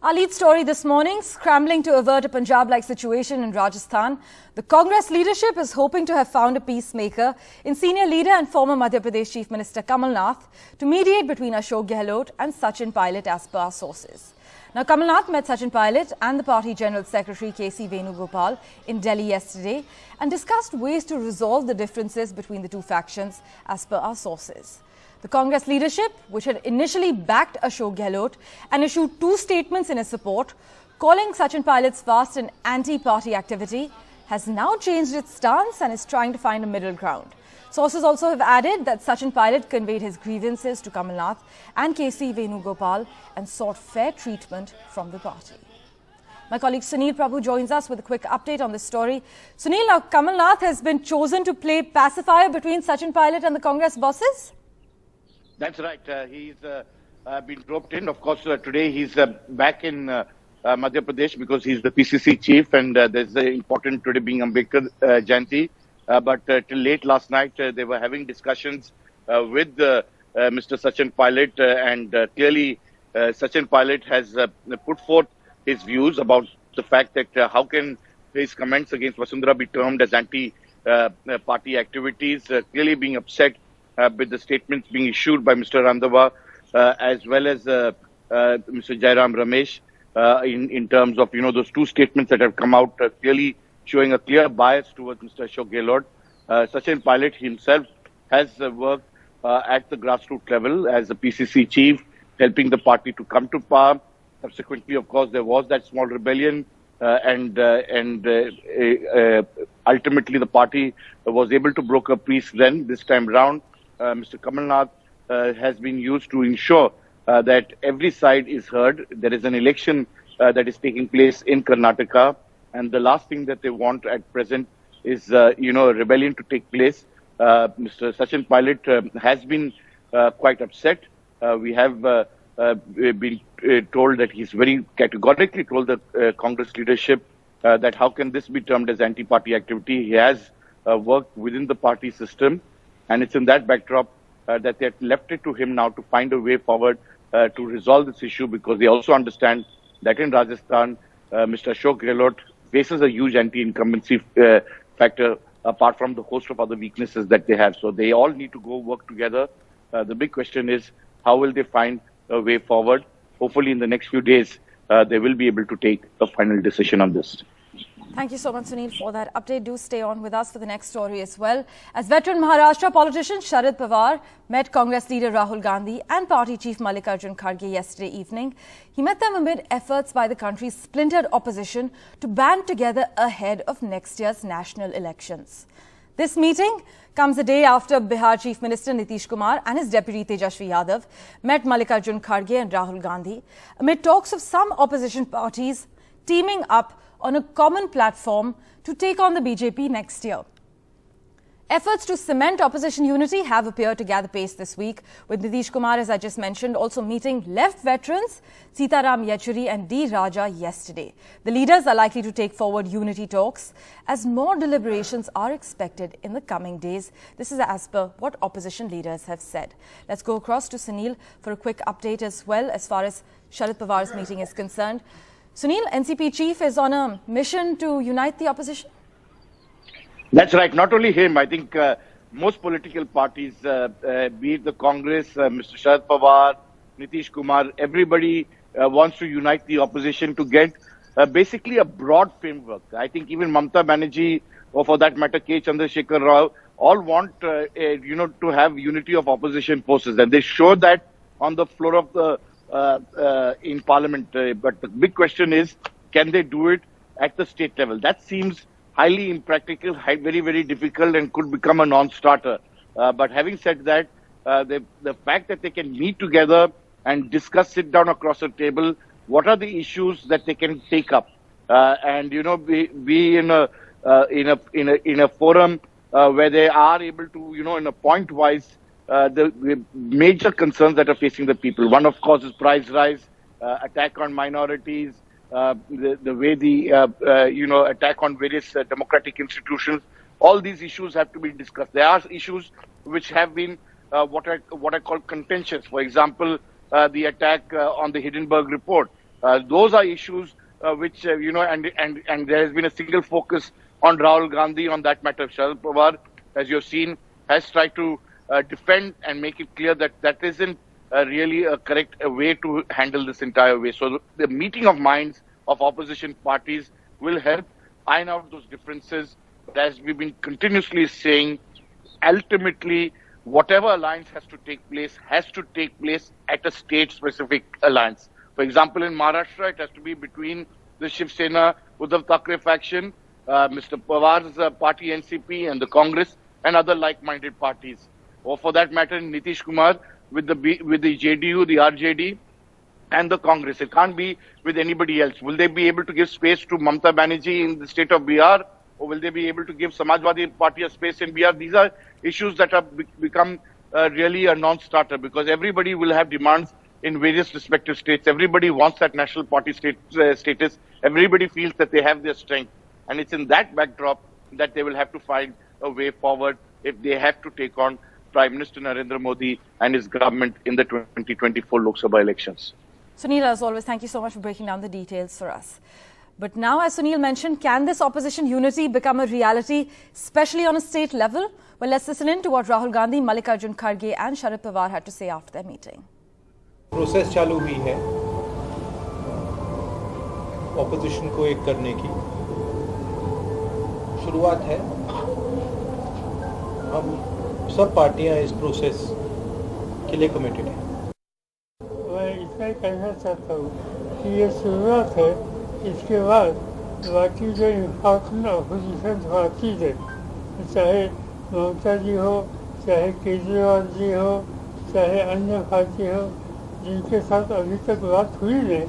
Our lead story this morning, scrambling to avert a Punjab-like situation in Rajasthan. The Congress leadership is hoping to have found a peacemaker in senior leader and former Madhya Pradesh Chief Minister Kamal Nath to mediate between Ashok Gehlot and Sachin Pilot as per our sources. Now, Kamal Nath met Sachin Pilot and the party General Secretary KC Venugopal in Delhi yesterday and discussed ways to resolve the differences between the two factions as per our sources. The Congress leadership, which had initially backed Ashok Gehlot and issued two statements in his support, calling Sachin Pilot's vast and anti-party activity, has now changed its stance and is trying to find a middle ground. Sources also have added that Sachin Pilot conveyed his grievances to Kamal Nath and KC Venugopal and sought fair treatment from the party. My colleague Sunil Prabhu joins us with a quick update on this story. Sunil, now Kamal Nath has been chosen to play pacifier between Sachin Pilot and the Congress bosses? That's right. He's been roped in. Of course, today he's back in Madhya Pradesh because he's the PCC chief, and there's the important today being Ambedkar Jayanti. But till late last night, they were having discussions with Mr. Sachin Pilot, and clearly Sachin Pilot has put forth his views about the fact that how can his comments against Vasundhara be termed as anti-party activities, clearly being upset with the statements being issued by Mr. Randhawa as well as Mr. Jairam Ramesh in terms of, those two statements that have come out clearly showing a clear bias towards Mr. Ashok Gehlot. Sachin Pilot himself has worked at the grassroots level as a PCC chief, helping the party to come to power. Subsequently, of course, there was that small rebellion and ultimately the party was able to broker peace then. This time round, Mr. Kamal Nath has been used to ensure that every side is heard. There is an election that is taking place in Karnataka, and the last thing that they want at present is, a rebellion to take place. Mr. Sachin Pilot has been quite upset. We have been told that he's very categorically told the Congress leadership that how can this be termed as anti-party activity. He has worked within the party system, and it's in that backdrop that they have left it to him now to find a way forward to resolve this issue, because they also understand that in Rajasthan, Mr. Ashok Gehlot faces a huge anti-incumbency factor apart from the host of other weaknesses that they have. So they all need to go work together. The big question is, how will they find a way forward? Hopefully in the next few days, they will be able to take a final decision on this. Thank you so much, Sunil, for that update. Do stay on with us for the next story as well. As veteran Maharashtra politician Sharad Pawar met Congress leader Rahul Gandhi and party chief Mallikarjun Kharge yesterday evening, he met them amid efforts by the country's splintered opposition to band together ahead of next year's national elections. This meeting comes a day after Bihar Chief Minister Nitish Kumar and his deputy Tejashwi Yadav met Mallikarjun Kharge and Rahul Gandhi amid talks of some opposition parties teaming up on a common platform to take on the BJP next year. Efforts to cement opposition unity have appeared to gather pace this week, with Nitish Kumar, as I just mentioned, also meeting left veterans Sitaram Yechuri and D. Raja yesterday. The leaders are likely to take forward unity talks as more deliberations are expected in the coming days. This is as per what opposition leaders have said. Let's go across to Sunil for a quick update as well as far as Sharad Pawar's meeting is concerned. Sunil, NCP chief is on a mission to unite the opposition? That's right. Not only him, I think most political parties, be it the Congress, Mr. Sharad Pawar, Nitish Kumar, everybody wants to unite the opposition to get basically a broad framework. I think even Mamata Banerjee, or for that matter K. Chandrasekhar Rao, all want to have unity of opposition forces, and they show that on the floor of the in Parliament. But the big question is, can they do it at the state level? That seems highly impractical, very, very difficult, and could become a non-starter. But having said that, the fact that they can meet together and discuss, sit down across a table, what are the issues that they can take up, and be in a forum where they are able to, in a point-wise, the major concerns that are facing the people. One, of course, is price rise, attack on minorities, the way the attack on various democratic institutions. All these issues have to be discussed. There are issues which have been what I call contentious. For example, the attack on the Hindenburg report. Those are issues which, and there has been a single focus on Rahul Gandhi on that matter. Sharad Pawar, as you have seen, has tried to defend and make it clear that that isn't really a correct way to handle this entire way. So the meeting of minds of opposition parties will help iron out those differences. But as we've been continuously saying, ultimately, whatever alliance has to take place at a state-specific alliance. For example, in Maharashtra, it has to be between the Shiv Sena, Uddhav Thackeray faction, Mr. Pawar's party NCP and the Congress and other like-minded parties. Or for that matter, Nitish Kumar with the JDU, the RJD and the Congress. It can't be with anybody else. Will they be able to give space to Mamata Banerjee in the state of Bihar? Or will they be able to give Samajwadi Party a space in Bihar? These are issues that have become really a non-starter, because everybody will have demands in various respective states. Everybody wants that national party status. Everybody feels that they have their strength. And it's in that backdrop that they will have to find a way forward if they have to take on Prime Minister Narendra Modi and his government in the 2024 Lok Sabha elections. Sunil, as always, thank you so much for breaking down the details for us. But now, as Sunil mentioned, can this opposition unity become a reality, especially on a state level? Well, let's listen in to what Rahul Gandhi, Mallikarjun Kharge and Sharad Pawar had to say after their meeting. Process चालू हुई है opposition को एक करने की शुरुआत है। हम सब पार्टियां इस प्रोसेस के लिए कमिटेड हैं। मैं इतना ही कहना चाहता हूँ कि ये शुरुआत है, इसके बाद बाकी जो इन्फॉर्मेशन अपोजिशन पार्टीज है, चाहे ममता जी हो, चाहे केजरीवाल जी हो, चाहे अन्य पार्टी हो, जिनके साथ अभी तक बात हुई नहीं,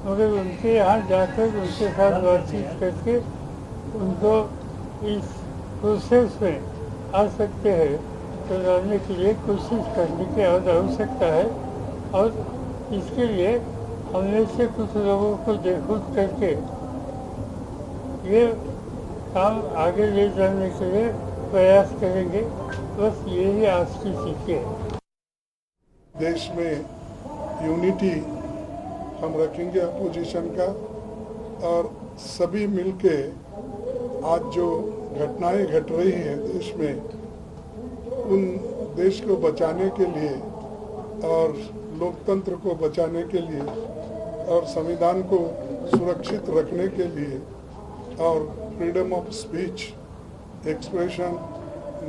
मगर उनके यहाँ जाकर उनके साथ बातचीत करके उनको इस प्रोसेस में आ सकते हैं तो लाने के लिए कोशिश करने की आवश्यकता है। और इसके लिए हमने से कुछ लोगों को देखूट करके ये काम आगे ले जाने के लिए प्रयास करेंगे। बस यही आज की स्थिति है। देश में यूनिटी हम रखेंगे अपोजिशन का, और सभी मिलके आज जो घटनाएं घट रही हैं देश में, उन देश को बचाने के लिए और लोकतंत्र को बचाने के लिए और संविधान को सुरक्षित रखने के लिए और फ्रीडम ऑफ स्पीच, एक्सप्रेशन,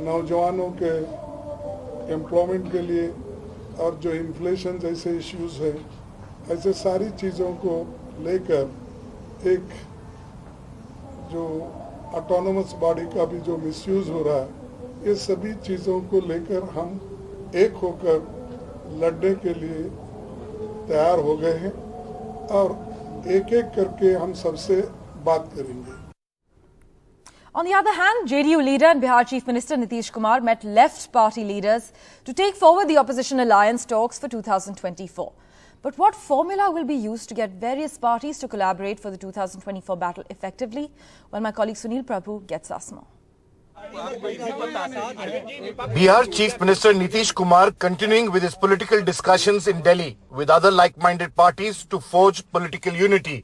नौजवानों के एम्प्लॉयमेंट के लिए और जो इन्फ्लेशन जैसे इश्यूज है, ऐसे सारी चीज़ों को लेकर एक जो ऑटोनोमस बॉडी का भी जो मिसयूज हो रहा है, ये सभी चीज़ों को लेकर हम एक होकर लड़ने के लिए तैयार हो गए हैं और एक एक करके हम सबसे बात करेंगे। On the other hand, JDU leader and Bihar Chief Minister Nitish Kumar met left party leaders to take forward the opposition alliance talks for 2024. But what formula will be used to get various parties to collaborate for the 2024 battle effectively? Well, my colleague Sunil Prabhu gets us more. Bihar Chief Minister Nitish Kumar continuing with his political discussions in Delhi with other like-minded parties to forge political unity.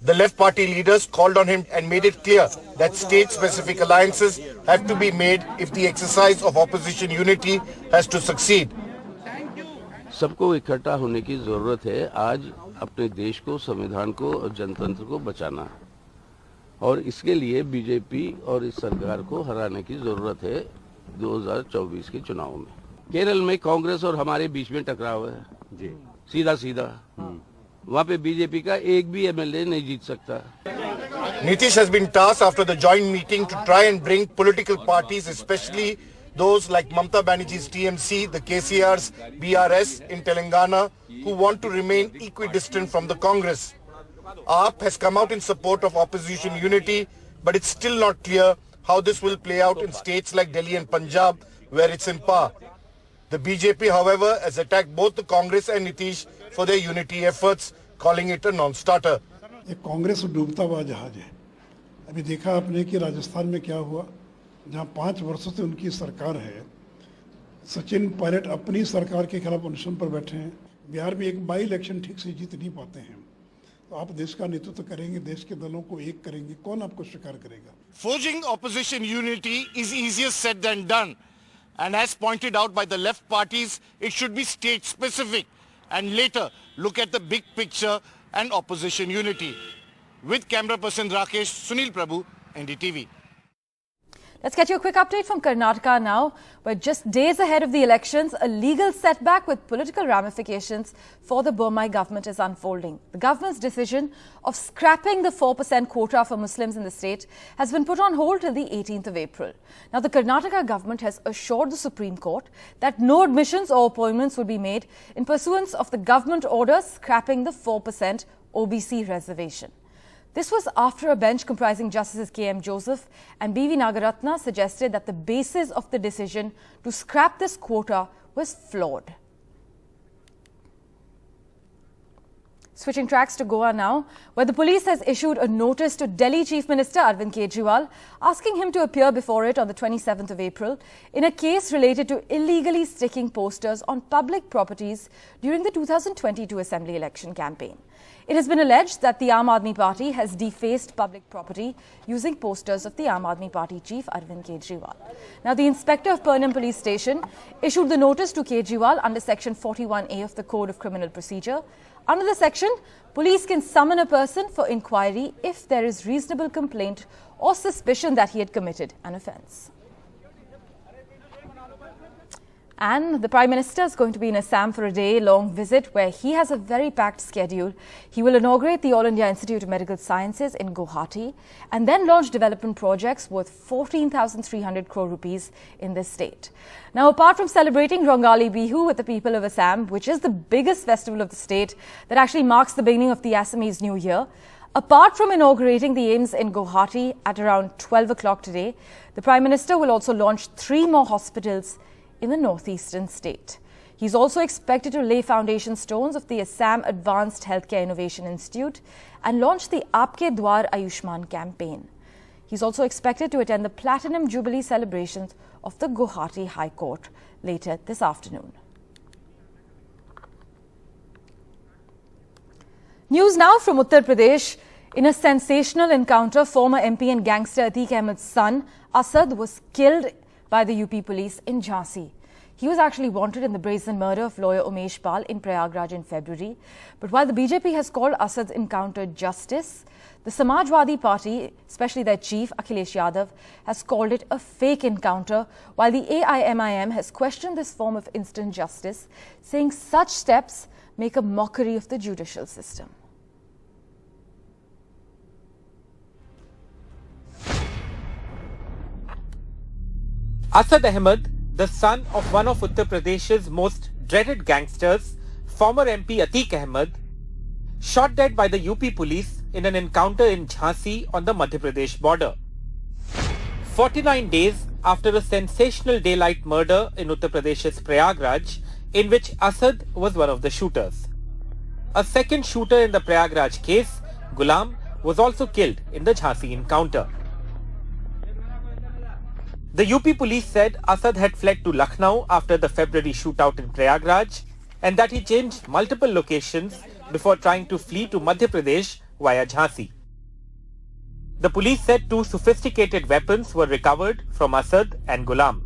The left party leaders called on him and made it clear that state-specific alliances have to be made if the exercise of opposition unity has to succeed. सबको इकट्ठा होने की जरूरत है। आज अपने देश को, संविधान को और जनतंत्र को बचाना, और इसके लिए बीजेपी और इस सरकार को हराने की जरूरत है 2024 के चुनाव में। केरल में कांग्रेस और हमारे बीच में टकराव है जी, सीधा सीधा। वहाँ पे बीजेपी का एक भी एमएलए नहीं जीत सकता। Nitish has been tasked after the joint meeting to try and bring political parties, especially those like Mamata Banerjee's TMC, the KCR's BRS in Telangana, who want to remain equidistant from the Congress. AAP has come out in support of opposition unity, but it's still not clear how this will play out in states like Delhi and Punjab, where it's in power. The BJP, however, has attacked both the Congress and Nitish for their unity efforts, calling it a non-starter. ये कांग्रेस डूबता हुआ जहाज है। अभी देखा आपने कि राजस्थान में क्या हुआ, जहां 5 वर्षों से उनकी सरकार है। सचिन पायलट अपनी सरकार के खिलाफ अनशन पर बैठे हैं। बिहार में एक बाई इलेक्शन ठीक से जीत नहीं पाते हैं। तो आप देश का नेतृत्व करेंगे, देश के दलों को एक करेंगे, कौन आपको स्वीकार करेगा? Forging opposition unity is easier said than done. And as pointed out by the left parties, it should be state specific and later look at the big picture and opposition unity. With camera person Rakesh, Sunil Prabhu, NDTV. Let's get you a quick update from Karnataka now, where just days ahead of the elections, a legal setback with political ramifications for the Bommai government is unfolding. The government's decision of scrapping the 4% quota for Muslims in the state has been put on hold till the 18th of April. Now, the Karnataka government has assured the Supreme Court that no admissions or appointments will be made in pursuance of the government order scrapping the 4% OBC reservation. This was after a bench comprising Justices K.M. Joseph and B.V. Nagaratna suggested that the basis of the decision to scrap this quota was flawed. Switching tracks to Goa now, where the police has issued a notice to Delhi Chief Minister Arvind Kejriwal, asking him to appear before it on the 27th of April in a case related to illegally sticking posters on public properties during the 2022 Assembly election campaign. It has been alleged that the Aam Aadmi Party has defaced public property using posters of the Aam Aadmi Party chief Arvind Kejriwal. Now, the Inspector of Purnam Police Station issued the notice to Kejriwal under Section 41A of the Code of Criminal Procedure. Under the section, police can summon a person for inquiry if there is reasonable complaint or suspicion that he had committed an offence. And the Prime Minister is going to be in Assam for a day-long visit where he has a very packed schedule. He will inaugurate the All India Institute of Medical Sciences in Guwahati and then launch development projects worth 14,300 crore rupees in this state. Now, apart from celebrating Rongali Bihu with the people of Assam, which is the biggest festival of the state that actually marks the beginning of the Assamese New Year, apart from inaugurating the AIIMS in Guwahati at around 12 o'clock today, the Prime Minister will also launch 3 more hospitals in the northeastern state. He's also expected to lay foundation stones of the Assam Advanced Healthcare Innovation Institute and launch the Aapke Dwar Ayushman campaign. He's also expected to attend the Platinum Jubilee celebrations of the Guwahati High Court later this afternoon. News now from Uttar Pradesh. In a sensational encounter, former MP and gangster Atiq Ahmed's son, Asad, was killed by the UP police in Jhansi. He was actually wanted in the brazen murder of lawyer Umesh Pal in Prayagraj in February. But while the BJP has called Asad's encounter justice, the Samajwadi Party, especially their chief Akhilesh Yadav, has called it a fake encounter, while the AIMIM has questioned this form of instant justice, saying such steps make a mockery of the judicial system. Asad Ahmed, the son of one of Uttar Pradesh's most dreaded gangsters, former MP Atiq Ahmed, shot dead by the UP police in an encounter in Jhansi on the Madhya Pradesh border. 49 days after a sensational daylight murder in Uttar Pradesh's Prayagraj, in which Asad was one of the shooters. A second shooter in the Prayagraj case, Ghulam, was also killed in the Jhansi encounter. The UP police said Asad had fled to Lucknow after the February shootout in Prayagraj and that he changed multiple locations before trying to flee to Madhya Pradesh via Jhansi. The police said 2 sophisticated weapons were recovered from Asad and Ghulam.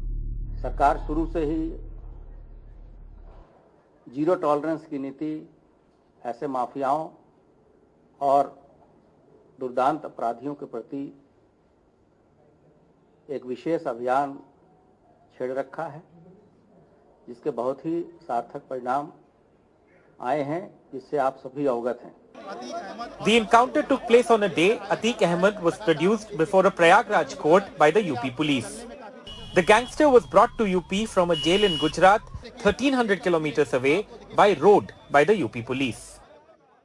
सरकार शुरू से ही zero tolerance की नीति ऐसे माफियाओं और दुर्दांत अपराधियों के प्रति एक विशेष अभियान छेड़ रखा है, जिसके बहुत ही सार्थक परिणाम आए हैं, जिससे आप सभी अवगत हैं. The encounter took place on a day Atiq Ahmed was produced before a Prayagraj court by the UP police. The gangster was brought to UP from a jail in Gujarat, 1300 kilometers away, by road by the UP police.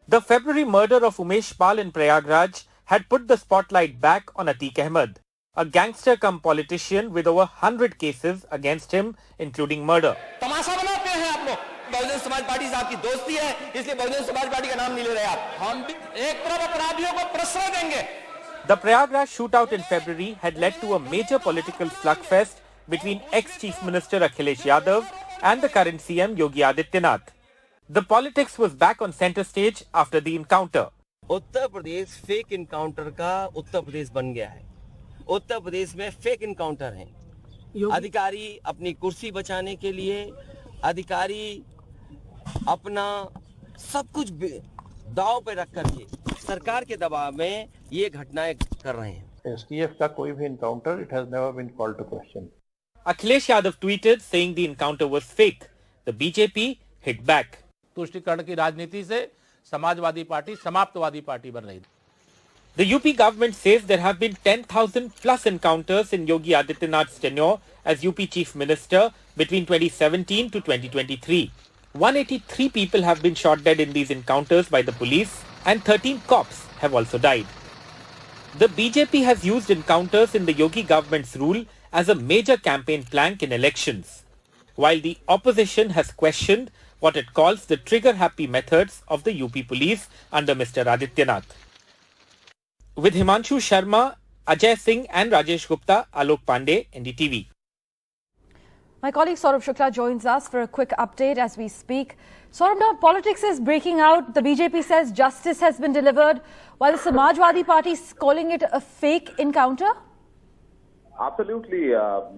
The February murder of Umesh Pal in Prayagraj had put the spotlight back on Atiq Ahmed, a gangster cum politician with over 100 cases against him, including murder. तमाशा बनाते हैं आप लोग. Bahujan Samaj party से आपकी दोस्ती है, इसलिए Bahujan Samaj party का नाम नहीं ले रहे आप. हम भी एक तरफ अपराधियों को प्रश्रय देंगे. The Prayagraj shootout in February had led to a major political slugfest between ex-Chief Minister Akhilesh Yadav and the current CM Yogi Adityanath. The politics was back on centre stage after the encounter. Uttar Pradesh fake encounter का उत्तर प्रदेश बन गया है। उत्तर प्रदेश में fake encounter हैं। अधिकारी अपनी कुर्सी बचाने के लिए, अधिकारी अपना सब कुछ दांव पे रख करके सरकार के दबाव में ये घटनाएं कर रहे हैं। एसटीएफ का कोई भी encounter, it has never been called to question. Akhilesh Yadav tweeted saying the encounter was fake. The BJP hit back. तुष्टिकरण की राजनीति से समाजवादी पार्टी समाप्तवादी पार्टी बन रही। The UP government says there have been 10,000 plus encounters in Yogi Adityanath's tenure as UP Chief Minister between 2017 to 2023. 183 people have been shot dead in these encounters by the police and 13 cops have also died. The BJP has used encounters in the Yogi government's rule as a major campaign plank in elections, while the opposition has questioned what it calls the trigger-happy methods of the UP police under Mr. Adityanath. With Himanshu Sharma, Ajay Singh and Rajesh Gupta, Alok Pandey, NDTV. My colleague Saurabh Shukla joins us for a quick update as we speak. Saurabh, now politics is breaking out. The BJP says justice has been delivered, while the Samajwadi Party is calling it a fake encounter. Absolutely.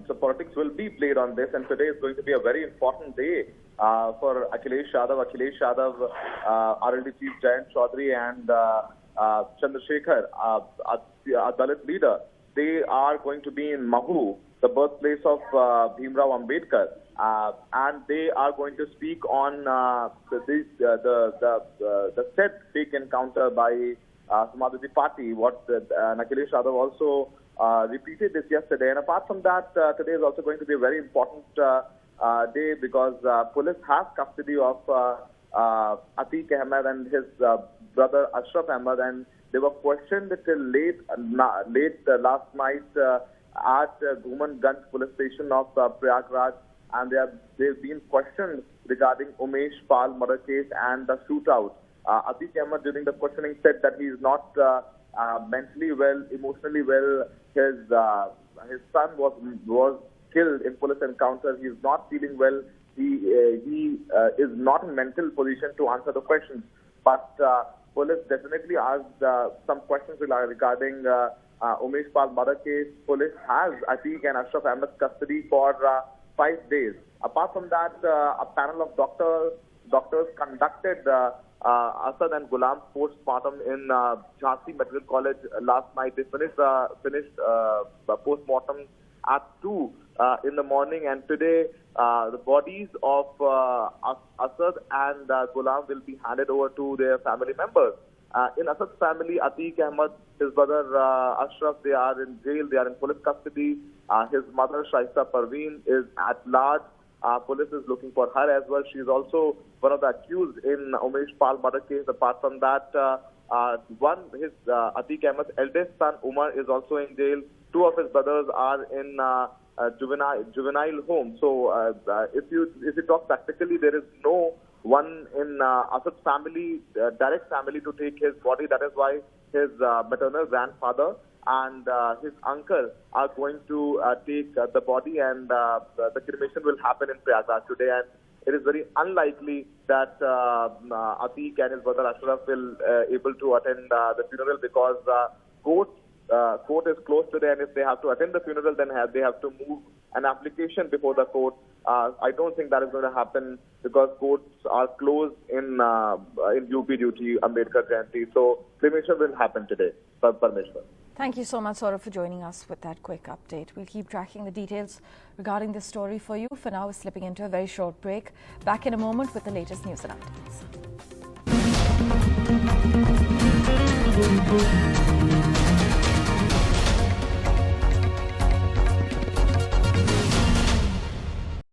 So politics will be played on this, and today is going to be a very important day for Akhilesh Yadav. Akhilesh Yadav, RLD Chief Jayant Chaudhary and Chandrasekhar, our Dalit leader, they are going to be in Mahu, the birthplace of Bhimrao Ambedkar, and they are going to speak on the said fake encounter by Samajwadi Party. What Akhilesh Yadav also repeated this yesterday, and apart from that, today is also going to be a very important day because police have custody of Atiq Ahmed and his brother Ashraf Ahmed, and they were questioned till late last night at Ghumanganj police station of Prayagraj, and they've been questioned regarding Umesh Pal murder case and the shootout. Atiq Ahmed during the questioning said that he is not mentally well, emotionally well. His son was killed in police encounter. He is not feeling well. He is not in mental position to answer the questions. But police definitely asked some questions regarding Umesh Pal murder case. Police has Atiq and Ashraf Ahmed's custody for 5 days. Apart from that, a panel of doctors conducted Asad and Ghulam's postmortem in Jhansi Medical College last night. They finished the postmortem at 2 in the morning, and today the bodies of Asad and Ghulam will be handed over to their family members. In Asad's family, Atiq Ahmed, his brother Ashraf, they are in jail, they are in police custody. His mother, Shaista Parveen, is at large. Police is looking for her as well. She is also one of the accused in Umesh Pal murder case. Apart from that, Atiq Ahmed's eldest son, Umar, is also in jail. 2 of his brothers are in juvenile home. So if you talk practically, there is no one in Asad's family, direct family, to take his body. That is why his maternal grandfather and his uncle are going to take the body, and the cremation will happen in Prayagraj today. And it is very unlikely that Atiq and his brother Ashraf will able to attend the funeral because court is closed today, and if they have to attend the funeral, then they have to move an application before the court. I don't think that is going to happen because courts are closed in UP due to Ambedkar Jayanti. So cremation will happen today. Parmeshwar. Thank you so much, Saurabh, for joining us with that quick update. We'll keep tracking the details regarding this story for you. For now, we're slipping into a very short break. Back in a moment with the latest news and updates.